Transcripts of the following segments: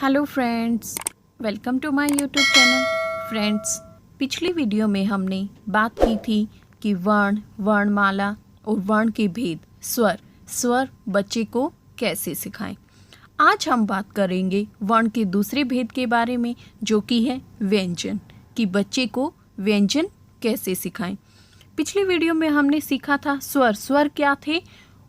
Hello friends, welcome to my YouTube channel. Friends, पिछली video में हमने बात की थी कि वर्ण, वर्णमाला और वर्ण के भेद, स्वर बच्चे को कैसे सिखाएं। आज हम बात करेंगे वर्ण के दूसरे भेद के बारे में, जो कि है व्यंजन, कि बच्चे को व्यंजन कैसे सिखाएं। पिछली वीडियो में हमने सीखा था स्वर क्या थे।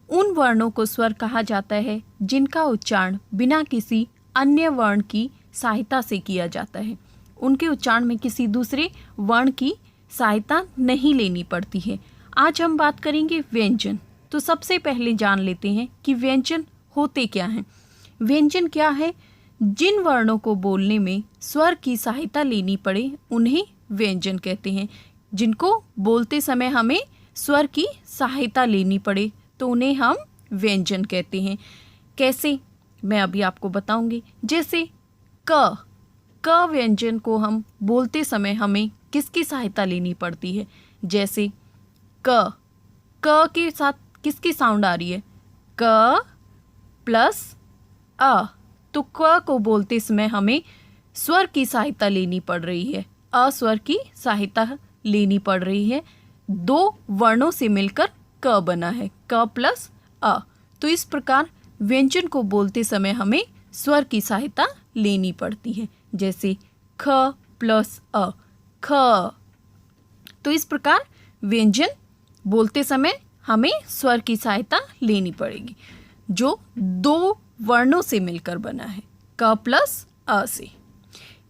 उन वर्णों को स्वर कहा जाता है जिनका उच्चारण बिना किसी अन्य वर्ण की सहायता से किया जाता है। उनके उच्चारण में किसी दूसरे वर्ण की सहायता नहीं लेनी पड़ती है। आज हम बात करेंगे व्यंजन। तो सबसे पहले जान लेते हैं कि व्यंजन होते क्या हैं। व्यंजन क्या है? जिन वर्णों को बोलने में स्वर की सहायता लेनी पड़े उन्हें व्यंजन कहते हैं। जिनको बोलते समय हमें स्वर की सहायता लेनी पड़े तो उन्हें हम व्यंजन कहते हैं। कैसे, मैं अभी आपको बताऊंगी। जैसे क व्यंजन को हम बोलते समय हमें किसकी सहायता लेनी पड़ती है? जैसे क के साथ किसकी साउंड आ रही है? क प्लस अ। तो क को बोलते समय हमें स्वर की सहायता लेनी पड़ रही है, अ स्वर की सहायता लेनी पड़ रही है। दो वर्णों से मिलकर क बना है, क प्लस अ। तो इस प्रकार व्यंजन को बोलते समय हमें स्वर की सहायता लेनी पड़ती है। जैसे ख प्लस अ, ख। तो इस प्रकार व्यंजन बोलते समय हमें स्वर की सहायता लेनी पड़ेगी, जो दो वर्णों से मिलकर बना है, क प्लस अ से।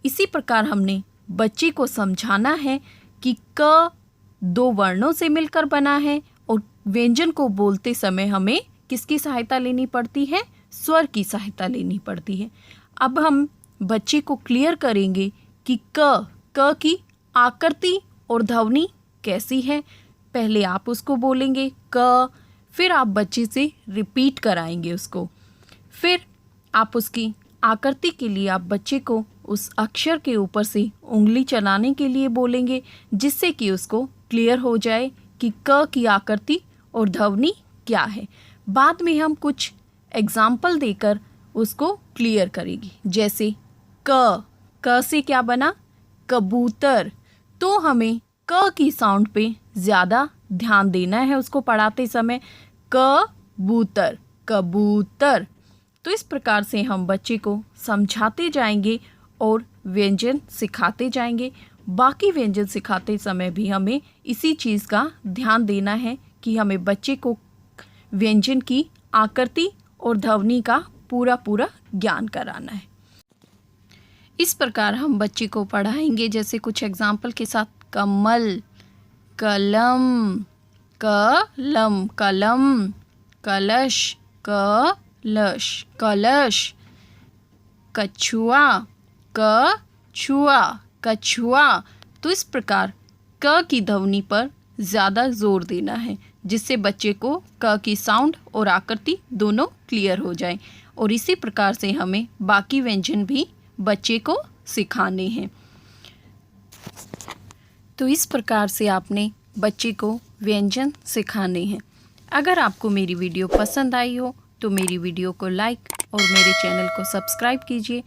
इसी प्रकार हमने बच्चे को समझाना है कि क दो वर्णों से मिलकर बना है और व्यंजन को बोलते समय हमें किसकी सहायता लेनी पड़ती है? स्वर की सहायता लेनी पड़ती है। अब हम बच्चे को क्लियर करेंगे कि क की आकृति और ध्वनि कैसी है। पहले आप उसको बोलेंगे क, फिर आप बच्चे से रिपीट कराएंगे उसको। फिर आप उसकी आकृति के लिए आप बच्चे को उस अक्षर के ऊपर से उंगली चलाने के लिए बोलेंगे, जिससे कि उसको क्लियर हो जाए कि क की आकृति और ध्वनि क्या है। बाद में हम कुछ एग्जाम्पल देकर उसको क्लियर करेंगे। जैसे क से क्या बना? कबूतर। तो हमें क की साउंड पे ज़्यादा ध्यान देना है उसको पढ़ाते समय। कबूतर, कबूतर। तो इस प्रकार से हम बच्चे को समझाते जाएंगे और व्यंजन सिखाते जाएंगे। बाकी व्यंजन सिखाते समय भी हमें इसी चीज़ का ध्यान देना है कि हमें बच्चे को व्यंजन की आकृति और ध्वनि का पूरा ज्ञान कराना है। इस प्रकार हम बच्चे को पढ़ाएंगे, जैसे कुछ एग्जाम्पल के साथ। कमल, कलम, कलम, कलम, कलश, कलश, कलश, कछुआ, कछुआ, कछुआ। तो इस प्रकार क की ध्वनि पर ज़्यादा जोर देना है, जिससे बच्चे को क की साउंड और आकृति दोनों क्लियर हो जाए। और इसी प्रकार से हमें बाकी व्यंजन भी बच्चे को सिखाने हैं। तो इस प्रकार से आपने बच्चे को व्यंजन सिखाने हैं। अगर आपको मेरी वीडियो पसंद आई हो तो मेरी वीडियो को लाइक और मेरे चैनल को सब्सक्राइब कीजिए।